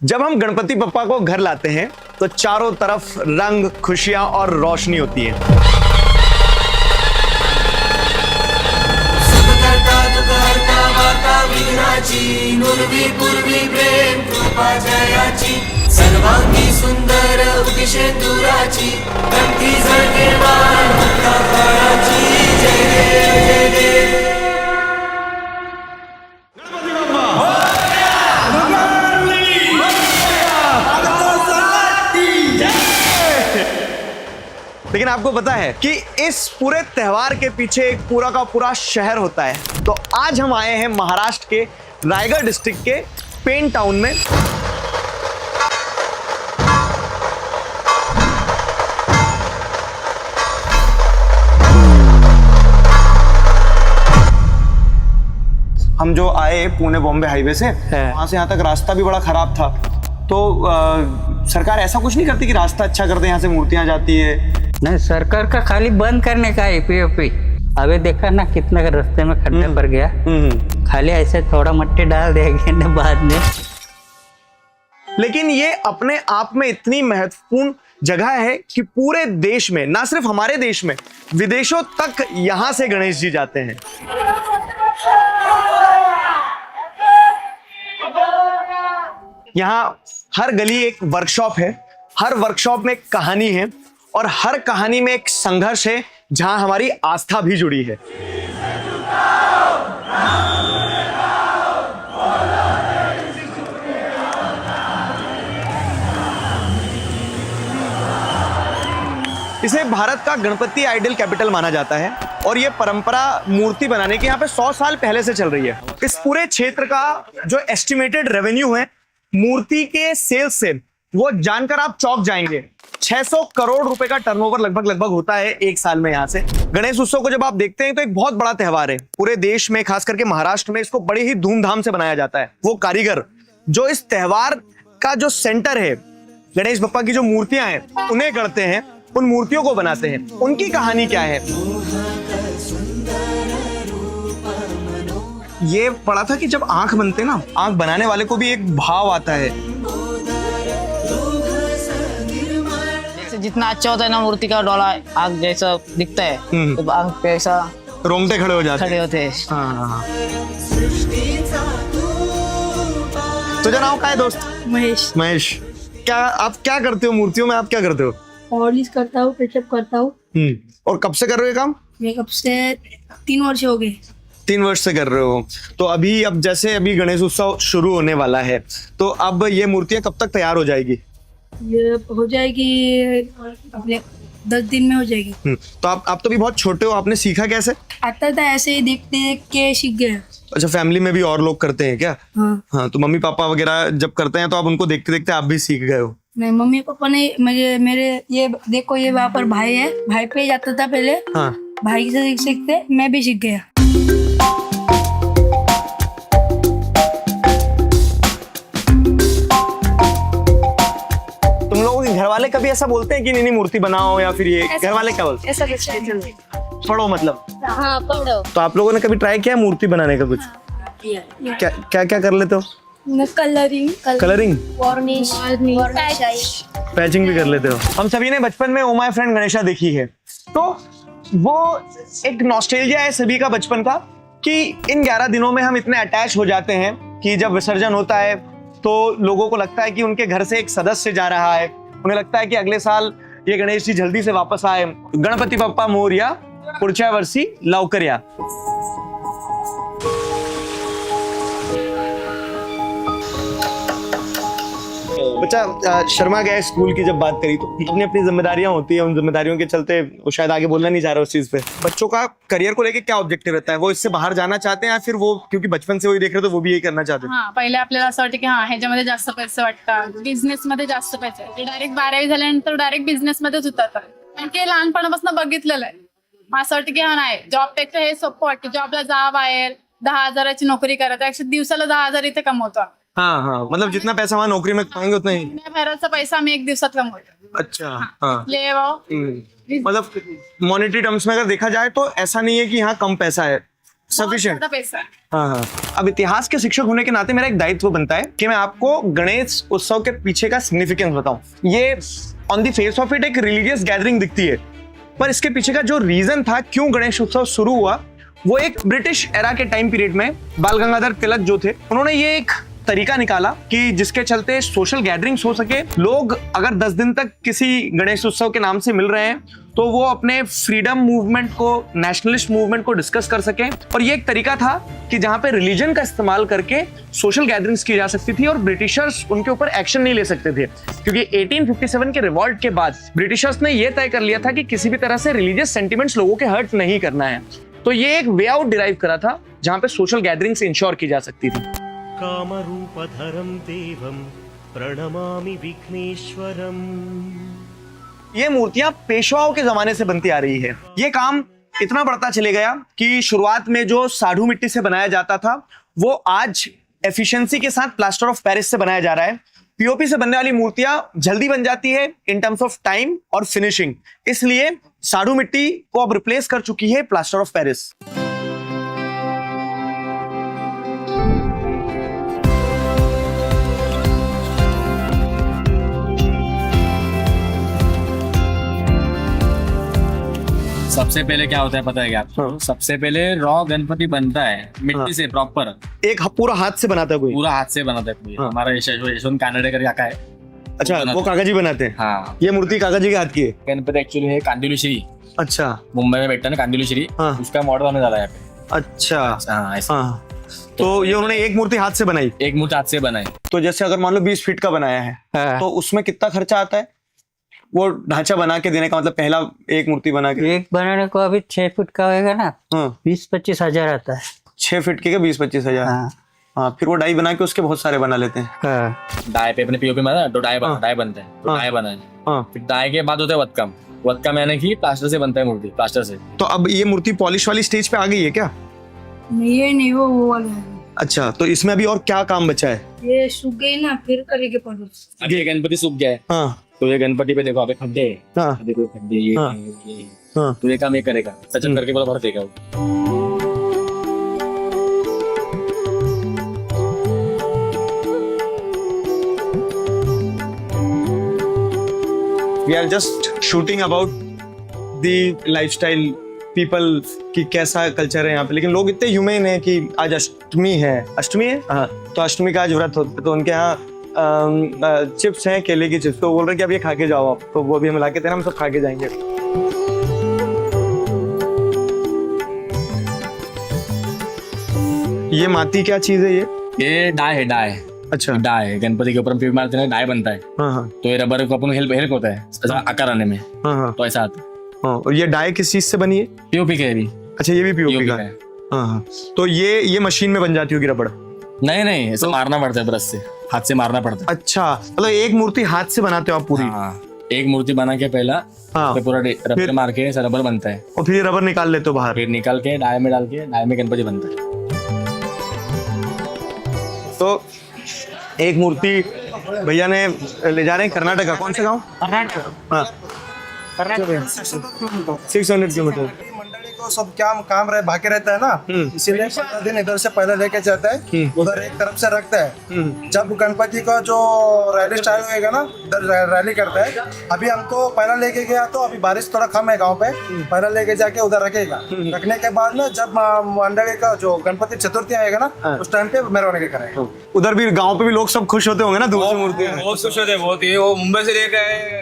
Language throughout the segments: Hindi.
जब हम गणपति बप्पा को घर लाते हैं तो चारों तरफ रंग, खुशियां और रोशनी होती है। सर्वांगी सुंदर उदिशेंदुराची कंठी झळके वाण मुक्ता फळाची जय देव जय देव। लेकिन आपको पता है कि इस पूरे त्योहार के पीछे एक पूरा का पूरा शहर होता है। तो आज हम आए हैं महाराष्ट्र के रायगढ़ डिस्ट्रिक्ट के पेन टाउन में। हम जो आए पुणे बॉम्बे हाईवे से, वहां से यहाँ तक रास्ता भी बड़ा खराब था। तो सरकार ऐसा कुछ नहीं करती कि रास्ता अच्छा कर दे, यहाँ से मूर्तियां जाती है? नहीं, सरकार का खाली बंद करने का है पीओपी। अभी देखा ना कितना रास्ते में खड्डे पड़ गया। खाली ऐसे थोड़ा मट्टी डाल देंगे ना बाद में। लेकिन ये अपने आप में इतनी महत्वपूर्ण जगह है कि पूरे देश में, ना सिर्फ हमारे देश में, विदेशों तक यहां से गणेश जी जाते हैं। यहाँ हर गली एक वर्कशॉप है, हर वर्कशॉप में एक कहानी है और हर कहानी में एक संघर्ष है जहां हमारी आस्था भी जुड़ी है। इसे भारत का गणपति आइडल कैपिटल माना जाता है और यह परंपरा मूर्ति बनाने की यहाँ पे 100 साल पहले से चल रही है। इस पूरे क्षेत्र का जो एस्टिमेटेड रेवेन्यू है मूर्ति के सेल्स से, वो जानकर आप चौंक जाएंगे। 600 करोड़ रुपए का टर्नओवर लगभग होता है एक साल में। यहाँ से गणेश उत्सव को जब आप देखते हैं तो एक बहुत बड़ा त्योहार है। पूरे देश में, खास करके महाराष्ट्र में, इसको बड़ी ही धूमधाम से बनाया जाता है। वो कारीगर जो इस त्योहार का जो सेंटर है, गणेश बप्पा की जो मूर्तियां हैं उन्हें गढ़ते हैं, उन मूर्तियों को बनाते हैं, उनकी कहानी क्या है? ये पढ़ा था कि जब आंख बनते ना, आंख बनाने वाले को भी एक भाव आता है। जितना अच्छा होता है ना मूर्ति का डोला, आंख जैसा दिखता है तो आंख पे ऐसा रोंगटे खड़े हो जाते हैं। हाँ। तुझा नाम क्या है दोस्त? महेश। महेश, क्या आप क्या करते हो मूर्तियों में? आप क्या करते हो? पॉलिश करता हूँ, पेचअप करता हूँ। और कब से कर रहे हो ये काम? मेकअप से 3 वर्ष हो गए। 3 वर्ष से कर रहे हो। तो अब जैसे गणेश उत्सव शुरू होने वाला है, तो अब ये मूर्तियां कब तक तैयार हो जाएगी? ये हो जाएगी अपने 10 दिन में हो जाएगी। तो आप तो भी बहुत छोटे हो, आपने सीखा कैसे? आता था ऐसे ही देख देख के सीख गए। अच्छा, फैमिली में भी और लोग करते हैं क्या? हाँ, तो मम्मी पापा वगैरह जब करते हैं तो आप उनको देखते देखते आप भी सीख गए हो? नहीं, मम्मी पापा ने मेरे ये देखो, ये वहाँ पर भाई है, भाई पे जाता था पहले। हाँ। भाई से सीखते मैं भी सीख गया। तुम लोगों के घर वाले कभी ऐसा बोलते हैं कि नहीं मूर्ति बनाओ, या फिर ये घर वाले क्या बोलते हैं? ऐसा कुछ नहीं। पढ़ो मतलब? हाँ, पढ़ो। तो आप लोगों ने कभी ट्राई किया मूर्ति बनाने का? कुछ क्या क्या क्या कर लेते हो? कलरिंग, वार्निश, पैचिंग भी कर लेते हो? हम सभी ने बचपन में ओ माय फ्रेंड गणेशा देखी है, तो वो एक नॉस्टैल्जिया है सभी का बचपन का कि इन 11 दिनों में हम इतने अटैच हो जाते हैं कि जब विसर्जन होता है तो लोगों को लगता है कि उनके घर से एक सदस्य जा रहा है। उन्हें लगता है कि अगले साल ये गणेश जी जल्दी से वापस आए। गणपति बप्पा मोरया, पुढच्या वर्षी लवकर या। बच्चा शर्मा गया स्कूल की जब बात करी तो अपनी अपनी जिम्मेदारियां होती है, उन जिम्मेदारियों के चलते वो शायद आगे बोलना नहीं चाह रहा उस चीज पे। बच्चों का करियर को लेके क्या ऑब्जेक्टिव रहता है? वो इससे बाहर जाना चाहते हैं या फिर वो क्योंकि बचपन से वही देख रहे तो वो भी यही करना चाहते हैं? हाँ, पहिले आपल्याला असं वाटतं की हाँ ह्याच्यामध्ये जास्त पैसे वाटतात, बिझनेस मध्ये जास्त पैसे, डायरेक्ट 12वी झाल्यानंतर डायरेक्ट बिझनेस मध्येच उतरतात. आणि ते लहानपणापासून बघितलेलं आहे. असं वाटतं की हा नाही, जॉबपेक्षा हे सोपं वाटतं. जॉबला जा, बाहेर 10,000ची नोकरी करा, त्यापेक्षा दिवसाला 10,000 इथे कमवतो. हाँ हाँ, मतलब जितना पैसा वहाँ नौकरी में पाएंगे उतना ही। बाहेरचा पैसा आम्ही 1 दिवसात कमवतो. अच्छा, हाँ। ले वो मतलब मॉनेटरी टर्म्स में अगर देखा जाए तो ऐसा नहीं है कि यहाँ कम पैसा है, Sufficient. ज्यादा पैसा है। हाँ हाँ। अब इतिहास के शिक्षक होने के नाते मेरा एक दायित्व बनता है कि मैं आपको गणेश उत्सव के पीछे का सिग्निफिकेंस बताऊं। ये on the face of it एक रिलीजियस गैदरिंग दिखती है, पर इसके पीछे का जो रीजन था क्यों गणेश उत्सव शुरू हुआ, वो एक ब्रिटिश एरा के टाइम पीरियड में बाल गंगाधर तिलक जो थे, उन्होंने ये एक तरीका निकाला कि जिसके चलते सोशल गैदरिंग्स हो सके। लोग अगर 10 दिन तक किसी गणेश उत्सव के नाम से मिल रहे हैं तो वो अपने फ्रीडम मूवमेंट को, नेशनलिस्ट मूवमेंट को डिस्कस कर सकें। और ये एक तरीका था कि जहां पे रिलीजन का इस्तेमाल करके सोशल गैदरिंग्स की जा सकती थी और ब्रिटिशर्स उनके ऊपर एक्शन नहीं ले सकते थे, क्योंकि 1857 के रिवॉल्ट के बाद ब्रिटिशर्स ने यह तय कर लिया था कि किसी भी तरह से रिलीजियस सेंटिमेंट्स लोगों के हर्ट नहीं करना है। तो ये एक वे आउट डिराइव करा था जहां पे सोशल गैदरिंग्स इंश्योर की जा सकती थी। कामरूपधरं देवं प्रणमामि विघ्नेश्वरम्। ये मूर्तियां पेशवाओं के जमाने से बनती आ रही है। ये काम इतना बढ़ता चले गया कि शुरुआत में जो साधु मिट्टी से बनाया जाता था वो आज एफिशिएंसी के साथ प्लास्टर ऑफ पेरिस से बनाया जा रहा है। पीओपी से बनने वाली मूर्तियां जल्दी बन जाती है इन टर्म्स ऑफ टाइम और फिनिशिंग, इसलिए साधु मिट्टी को अब रिप्लेस कर चुकी है प्लास्टर ऑफ पेरिस। सबसे पहले क्या होता है पता है क्या आपको? हाँ। सबसे पहले रॉ गणपति बनता है मिट्टी हाँ। से प्रॉपर, एक पूरा हाथ से बनाता है कोई? पूरा हाथ से बनाता है कोई। हाँ। हमारा यशवंत कानडेकर काका है। अच्छा, वो कागजी बनाते हैं। हाँ, ये मूर्ति कागजी के हाथ की है। गणपति एक्चुअली है कांदिवली। अच्छा मुंबई में बैठता है ना कांदिवली, हाँ। उसका मॉडल होने वाला है यहाँ पे। अच्छा हाँ, ऐसा। हाँ, तो ये उन्होंने एक मूर्ति हाथ से बनाई। एक मूर्ति हाथ से बनाई। तो जैसे अगर मान लो 20 फीट का बनाया है हाँ। तो उसमें कितना खर्चा आता है वो ढांचा बना के देने का, मतलब पहला एक मूर्ति बना के? एक बनाने को अभी 6 फुट का होएगा ना, हाँ, 20-25 हजार आता है। 6 फीट के 20-25 हजार। हाँ हाँ, फिर वो डाई बना के उसके बहुत सारे बना लेते हैं। हाँ डाई पे अपने पीओपी में तो डाई हाँ। डाई बनता है, तो हाँ। डाई बना है। हाँ, फिर डाई के बाद होता है वतकम। वतकम यानी कि प्लास्टर से बनता है मूर्ति, प्लास्टर से। तो अब ये मूर्ति पॉलिश वाली स्टेज पे आ गई है क्या? ये नहीं, वो वाला है। अच्छा, तो इसमें अभी और क्या काम बचा है? ये सूख गई ना, फिर करेंगे पॉलिश। अभी ये गणपति सूख गया है, हाँ तो ये गणपति पे देखो अभी खड्डे हैं। हाँ देखो खड्डे, ये हाँ। ये। हाँ। तो ये काम ये करेगा, सचन करके बोला भर देगा वो। We are just shooting about the lifestyle people की कैसा कल्चर है यहाँ पे, लेकिन लोग इतने ह्यूमन हैं कि आज अष्टमी है। अष्टमी है, हाँ, तो अष्टमी का आज व्रत होता है, तो उनके यहाँ चिप्स हैं, केले की चिप्स, तो बोल रहे हैं कि अब ये खा के जाओ आप, तो वो भी हम ला के देना, हम सब खा के जाएंगे। ये माती क्या चीज है ये डाई है, डाई। अच्छा, डाई है, गणपति के ऊपर हम पीओपी मारते हैं, डाई बनता है। हाँ हाँ तो ये रबर को अपन हेल्प हेल्प होता है ऐसा आकार आने में, हाँ हाँ तो ऐसा आता है। हाँ। और ये डाई किस चीज से बनी है? पीओपी के भी। अच्छा, ये भी पीओपी पीओपी का का है। है। हाँ हाँ, तो ये मशीन में बन जाती होगी रबड़? नहीं नहीं, ऐसे मारना पड़ता है ब्रश से, हाथ से मारना पड़ता है। अच्छा, मतलब एक मूर्ति हाथ से बनाते हो आप पूरी? हाँ, एक मूर्ति बना के पहला हाँ, फिर पूरा रबर मार के ऐसा रबर बनता है, और फिर ये रबर निकाल लेते हो बाहर? फिर निकाल के डाई में डाल के डाई में गणपति बनता है। तो एक मूर्ति भैया ने ले जा रहे हैं कर्नाटका। कौन सा गाँव? हाँ, 600 किलोमीटर। मंडली को सब क्या काम रहे बाकी रहता है ना, इसीलिए 15 दिन इधर से पहले लेके जाता है, उधर एक तरफ से रखता है। जब गणपति का जो रैली स्टाइल होएगा ना, इधर रैली करता है। अभी हमको पहला लेके गया तो अभी बारिश थोड़ा कम है गांव पे, पहला लेके जाके उधर रखेगा। रखने के बाद में जब मंडली का जो गणपति चतुर्थी आएगा ना, उस टाइम पे मेरवनी करेगा। उधर भी गांव पे भी लोग सब खुश होते होंगे ना, दूसरी मूर्ति? बहुत खुश होते, बहुत ही। वो मुंबई से लेकर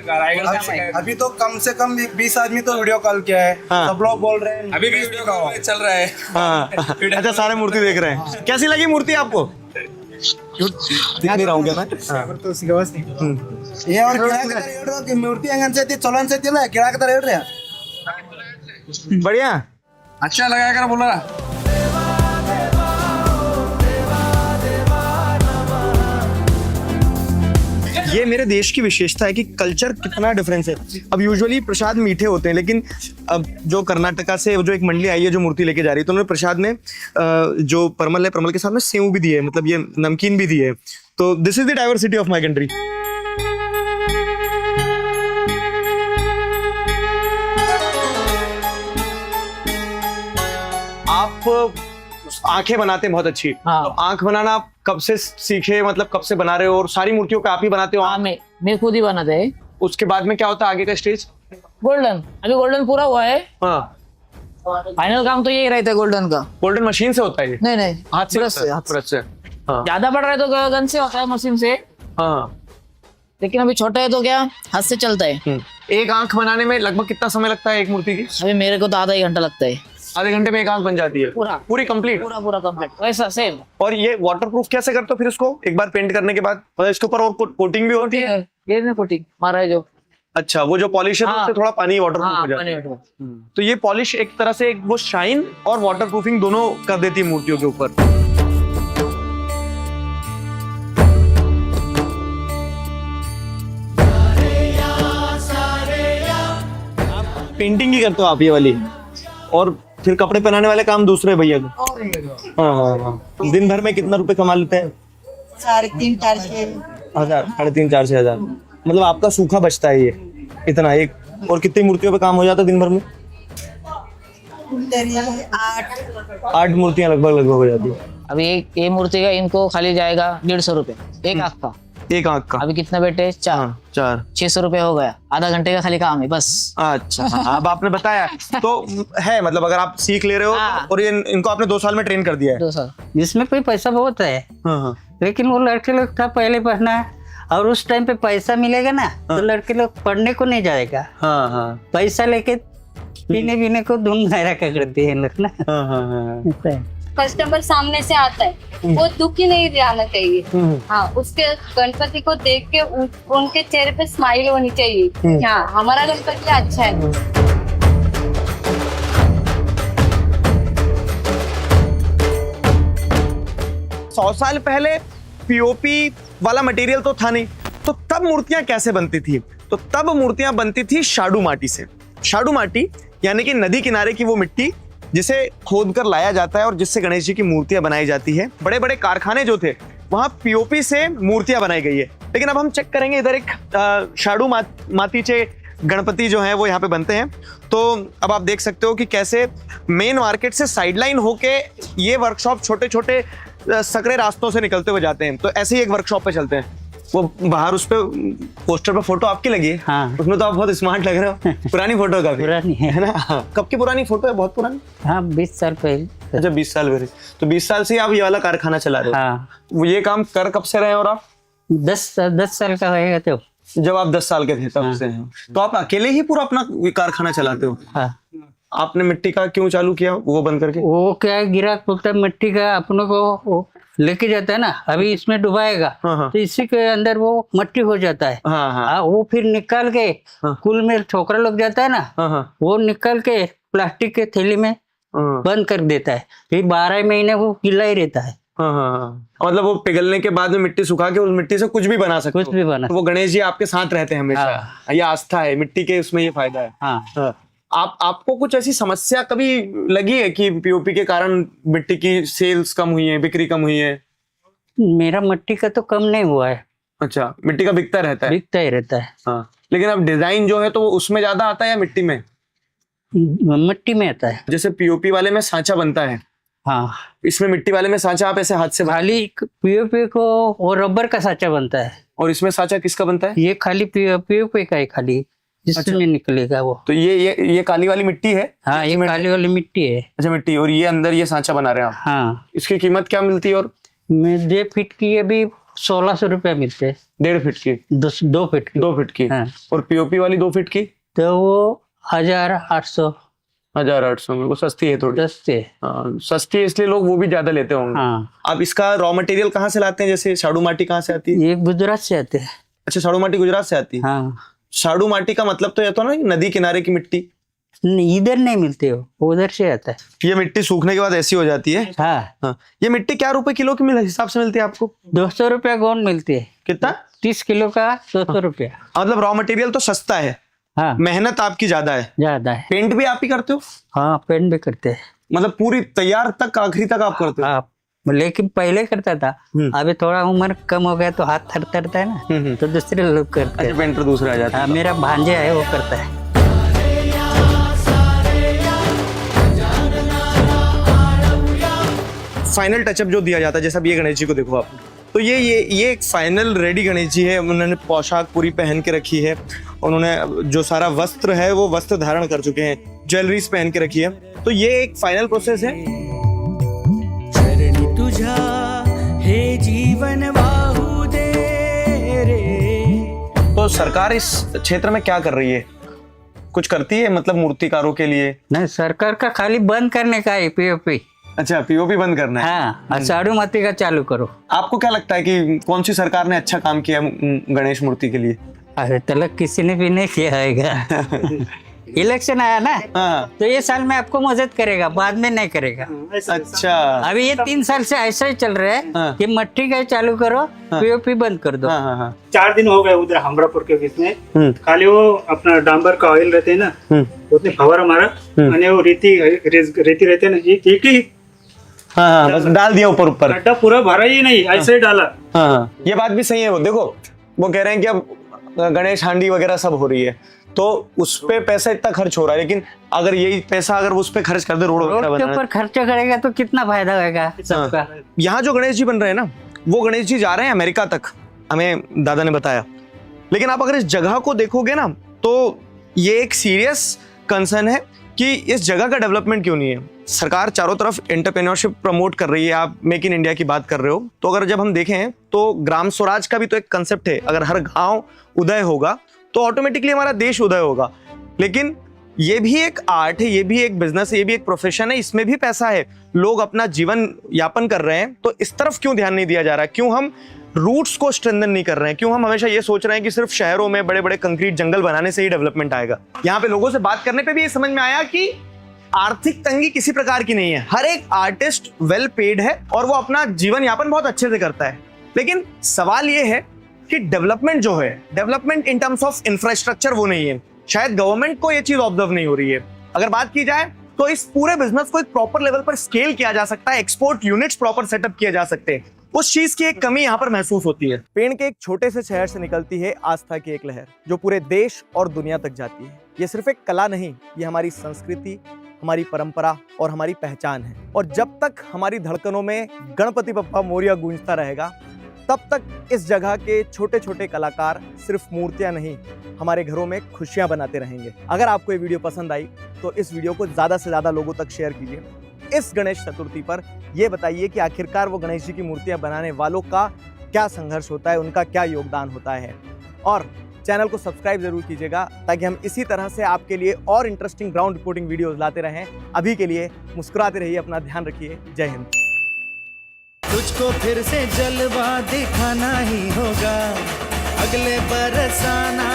रायगढ़ से अभी तो कम से कम 20 आदमी तो वीडियो कॉल किया है, सब लोग बोल रहे हैं अभी भी वीडियो कॉल चल रहा है। हाँ, अच्छा, सारे मूर्ति देख रहे हैं। कैसी लगी मूर्ति आपको? दिखा नहीं रहा हूँ क्या मैं? ये और की मूर्ति अंगन से चलन से तिला किड़ा का रेट रहा बढ़िया, अच्छा लगा कर बोला। ये मेरे देश की विशेषता है कि कल्चर कितना डिफरेंस है। अब यूजुअली प्रसाद मीठे होते हैं, लेकिन अब जो कर्नाटका से जो एक मंडली आई है जो मूर्ति लेके जा रही है, तो उन्होंने प्रसाद में जो परमल है, परमल के साथ में सेव भी दी है, मतलब ये नमकीन भी दी है। तो this is the diversity of my country. आप आंखें बनाते हैं बहुत अच्छी। हाँ। तो आंख बनाना आप कब से सीखे, मतलब कब से बना रहे हो, और सारी मूर्तियों का आप ही बनाते हो? हाँ मैं खुद ही बनाते हैं। उसके बाद में क्या होता है आगे का स्टेज? गोल्डन, अभी गोल्डन पूरा हुआ है, हाँ, फाइनल काम तो यही रहता है गोल्डन का। गोल्डन मशीन से होता है ये? नहीं हाथ से ब्रश होता है? हाथ से। ब्रश से। हाँ ज्यादा बढ़ रहा है तो गन से होता है, मशीन से, हाँ। लेकिन अभी छोटा है तो क्या हाथ से चलता है। एक आंख बनाने में लगभग कितना समय लगता है एक मूर्ति की? अभी मेरे को तो आधा ही घंटा लगता है। आधे घंटे में एक आंख बन जाती है पूरा पूरी कंप्लीट? पूरा कंप्लीट वैसा सेम। और ये वाटरप्रूफ कैसे करते हो फिर उसको एक बार पेंट करने के बाद? मतलब इसके ऊपर और कोटिंग भी होती है? ये नहीं कोटिंग मारा है जो। अच्छा, वो जो पॉलिश है हाँ। उससे थोड़ा पानी वाटरप्रूफ हाँ हो जाता पानी है। हटवा। तो ये पॉलिश एक तरह से वो शाइन और वाटरप्रूफिंग दोनों कर देती है मूर्तियों के ऊपर। पेंटिंग ही करते हो आप ये वाली, और फिर कपड़े पहनाने वाले काम दूसरे भैया को? हाँ हाँ हाँ। दिन भर में कितना रुपए कमा लेते हैं? 3,500 4,500 मतलब आपका सूखा बचता है ये इतना एक। और कितनी मूर्तियों पे काम हो जाता है दिन भर में? 8 मूर्तियां लगभग हो जाती है। अभी एक ये मूर्ति का इनको खाली जाएगा 150 रुपए एक आंख का। एक आंख का? अभी कितना बैठे? 4 600 रुपए हो गया, आधा घंटे का खाली काम है बस। अच्छा, अब आपने बताया तो है, मतलब अगर आप सीख ले रहे हो हाँ। और ये इनको आपने 2 साल में ट्रेन कर दिया है? 2 साल। इसमें कोई पैसा बहुत है, हाँ हाँ। लेकिन वो लड़के लोग का पहले पढ़ना है, और उस टाइम पे पैसा मिलेगा ना तो लड़के लोग पढ़ने को नहीं जाएगा। हाँ हाँ पैसा लेके पीने पीने को धुन नायरा का करते हैं लोग ना। हाँ हाँ हाँ। ऐसा है। कस्टमर सामने से आता है वो दुखी नहीं जाना चाहिए। हाँ, उसके गणपति को देख के उनके चेहरे पे स्माइल होनी चाहिए। हाँ, हमारा गणपति अच्छा है। 100 साल पहले पीओपी वाला मटेरियल तो था नहीं, तो तब मूर्तियां कैसे बनती थी? तो तब मूर्तियां बनती थी शाडू माटी से। शाडू माटी यानी कि नदी किनारे की वो मिट्टी जिसे खोद कर लाया जाता है और जिससे गणेश जी की मूर्तियां बनाई जाती है। बड़े बड़े कारखाने जो थे वहां पीओपी से मूर्तियां बनाई गई है। लेकिन अब हम चेक करेंगे, इधर एक शाडू मातीचे गणपति जो है वो यहाँ पे बनते हैं। तो अब आप देख सकते हो कि कैसे मेन मार्केट से साइडलाइन होके ये वर्कशॉप छोटे छोटे सकरे रास्तों से निकलते हुए जाते हैं। तो ऐसे ही एक वर्कशॉप पे चलते हैं। वो बाहर उस पे पोस्टर पे फोटो आपकी लगी है? हाँ। उसमें तो आप बहुत स्मार्ट लग रहे हो। पुरानी फोटो का पुरानी है ना? कब की पुरानी फोटो है? बहुत पुरानी? हाँ, 20 साल पहले। अच्छा, 20 साल पहले। तो 20 साल से आप ये वाला कारखाना चला रहे हो? हाँ। वो ये काम कर कब से रहे हैं? और आप 10 साल का होएगा तो। जब आप 10 साल के थे तब से हैं। तो आप अकेले ही पूरा अपना कारखाना चलाते हो? हाँ। आपने मिट्टी का क्यों चालू किया वो बंद करके? वो क्या है, गिराक बोलता है मिट्टी का अपनों को वो लेके जाता है ना, अभी इसमें डुबाएगा हाँ। तो इसी के अंदर वो मट्टी हो जाता है। हाँ हाँ। वो फिर निकाल के कुल में छोकरा लोग जाता है ना, हाँ। वो निकाल के प्लास्टिक के थैली में बंद कर देता है। फिर 12 महीने वो गीला ही रहता है। हाँ। मतलब वो पिघलने के बाद में मिट्टी सुखा के उस मिट्टी से कुछ भी बना सकते हो? कुछ भी बना। तो वो गणेश जी आपके साथ रहते हैं हमेशा। ये आस्था है मिट्टी के, उसमें ये फायदा है। हाँ। आपको कुछ ऐसी समस्या कभी लगी है कि पीओपी के कारण मिट्टी की सेल्स कम हुई है, बिक्री कम हुई है? मेरा मिट्टी का तो कम नहीं हुआ है। अच्छा, मिट्टी का बिकता रहता है? बिकता ही रहता है। हाँ। लेकिन अब डिजाइन जो है तो वो उसमें ज्यादा आता है या मिट्टी में? मिट्टी में आता है। जैसे पीओपी वाले में सांचा बनता है, हाँ, इसमें मिट्टी वाले में सांचा आप ऐसे हाथ से खाली पीओपी को वो रबर का सांचा बनता है। और इसमें सांचा किसका बनता है? ये खाली पीओपी का है, खाली जिसमें निकलेगा वो। तो ये काली वाली मिट्टी है? हाँ, ये काली वाली मिट्टी है। अच्छा, मिट्टी। और ये अंदर ये सांचा बना रहे हैं आप? हाँ। इसकी कीमत क्या मिलती है? और 1.5 फीट की अभी 1600 रुपया मिलते हैं। 1.5 फीट की? 2 फीट की। 2 फीट की। हाँ। और पीओपी वाली 2 फीट की? तो वो 1800। 1800 में? वो सस्ती है थोड़ी? सस्ती है। हाँ, सस्ती है इसलिए लोग वो भी ज्यादा लेते होंगे। हाँ। आप इसका रॉ मटेरियल कहाँ से लाते हैं? जैसे शाडू माटी कहाँ से आती है? ये गुजरात से आते हैं। अच्छा, शाडू माटी गुजरात से आती है? हाँ। शाडू माटी का मतलब तो ये तो ना नदी किनारे की मिट्टी? नहीं, इधर नहीं मिलते हो, उधर से आता है। ये मिट्टी सूखने के बाद ऐसी हो जाती है? हाँ। हाँ। ये मिट्टी क्या रुपए किलो के हिसाब से मिलती है आपको? 200 रुपया गोंद मिलती है। कितना? 30 किलो का 200 रुपया। मतलब रॉ मटेरियल तो सस्ता है, हाँ, मेहनत आपकी ज्यादा है। ज्यादा है। पेंट भी आप ही करते हो? हाँ, पेंट भी करते हैं। मतलब पूरी तैयार तक आखिरी तक आप करते हो? हाँ, लेकिन पहले करता था, अभी थोड़ा उम्र कम हो गया तो हाथ थरथरता है ना, तो दूसरे लोग करते हैं। पेंटर दूसरा आ जाता है? हाँ, मेरा भांजे है वो करता है। फाइनल टचअप जो दिया जाता है, जैसा भी ये गणेश जी को देखो आप, तो ये एक फाइनल रेडी गणेश जी है। उन्होंने पोशाक पूरी पहन के रखी है, उन्होंने जो सारा वस्त्र है वो वस्त्र धारण कर चुके हैं, ज्वेलरीज पहन के रखी है, तो ये एक फाइनल प्रोसेस है। चरणी तुझा हे जीवन वाहू दे रे। तो सरकार इस क्षेत्र में क्या कर रही है, कुछ करती है मतलब मूर्तिकारों के लिए? नहीं, सरकार का खाली बंद करने का है पीओपी। अच्छा, पीओपी बंद करना है। हाँ, साड़ू मती का चालू करो। आपको क्या लगता है कि कौन सी सरकार ने अच्छा काम किया गणेश मूर्ति के लिए? अरे तलक किसी ने भी नहीं किया है। इलेक्शन आया ना, हाँ। तो ये साल में आपको मदद करेगा, बाद में नहीं करेगा। अच्छा, अभी ये 3 साल से ऐसा ही चल रहा है हाँ। कि मट्टी का चालू करो, पीओपी बंद कर दो। हाँ। 4 दिन हो गए उधर हमरापुर के बीच में, खाली वो अपना डांबर का ऑयल रहते है ना, उसने फवारा मारा, और वो रेती रहते है ना, एक ही हाँ, बस डाल दिया ऊपर ऊपर, गड्ढा पूरा भरा ही नहीं, ऐसे ही डाला। हाँ, ये बात भी सही है। वो देखो, वो कह रहे हैं कि अब गणेश हांडी वगैरह सब हो रही है, तो उस पे पैसा इतना खर्च हो रहा है, लेकिन अगर यही पैसा अगर उस पे खर्च कर दे, रोड के ऊपर खर्चा करेगा तो कितना फायदा होगा सबका। यहाँ जो गणेश जी बन रहे हैं ना, वो गणेश जी जा रहे हैं अमेरिका तक, हमें दादा ने बताया। लेकिन आप अगर इस जगह को देखोगे ना, तो ये एक सीरियस कंसर्न है कि इस जगह का डेवलपमेंट क्यों नहीं है। सरकार चारों तरफ एंटरप्रेन्योरशिप प्रमोट कर रही है, आप मेक इन इंडिया की बात कर रहे हो, तो अगर जब हम देखें तो ग्राम स्वराज का भी तो एक कंसेप्ट है। अगर हर गांव उदय होगा तो ऑटोमेटिकली हमारा देश उदय होगा। लेकिन ये भी एक आर्ट है, ये भी एक बिजनेस है, ये भी एक प्रोफेशन है, इसमें भी पैसा है, लोग अपना जीवन यापन कर रहे हैं, तो इस तरफ क्यों ध्यान नहीं दिया जा रहा है? क्यों हम रूट्स को स्ट्रेंथन नहीं कर रहे हैं? क्यों हम हमेशा ये सोच रहे हैं कि सिर्फ शहरों में बड़े बड़े कंक्रीट जंगल बनाने से ही डेवलपमेंट आएगा? यहाँ पे लोगों से बात करने पे भी ये समझ में आया कि आर्थिक तंगी किसी प्रकार की नहीं है। हर एक आर्टिस्ट वेल पेड है और वो अपना जीवन यापन बहुत अच्छे से करता है। लेकिन सवाल ये है कि डेवलपमेंट जो है, development in terms of infrastructure वो नहीं है। शायद गवर्नमेंट को ये चीज ऑब्जर्व नहीं हो रही है। अगर बात की जाए तो इस पूरे बिजनेस को एक प्रॉपर लेवल पर स्केल किया जा सकता है, एक्सपोर्ट यूनिट्स प्रॉपर सेटअप किए जा सकते हैं, उस चीज की एक कमी यहाँ पर महसूस होती है। पेड़ के एक छोटे से शहर से निकलती है आस्था की एक लहर, जो पूरे देश और दुनिया तक जाती है। ये सिर्फ एक कला नहीं, ये हमारी संस्कृति, हमारी परंपरा और हमारी पहचान है। और जब तक हमारी धड़कनों में गणपति बप्पा मोरिया गूंजता रहेगा, तब तक इस जगह के छोटे छोटे कलाकार सिर्फ मूर्तियां नहीं, हमारे घरों में खुशियां बनाते रहेंगे। अगर आपको ये वीडियो पसंद आई तो इस वीडियो को ज़्यादा से ज़्यादा लोगों तक शेयर कीजिए। इस गणेश चतुर्थी पर यह बताइए कि आखिरकार वो गणेश जी की मूर्तियां बनाने वालों का क्या संघर्ष होता है, उनका क्या योगदान होता है। और चैनल को सब्सक्राइब जरूर कीजिएगा ताकि हम इसी तरह से आपके लिए और इंटरेस्टिंग ग्राउंड रिपोर्टिंग वीडियोस लाते रहें। अभी के लिए मुस्कुराते रहिए, अपना ध्यान रखिए। जय हिंद। तुझको फिर से जलवा दिखाना ही होगा, अगले बरस आना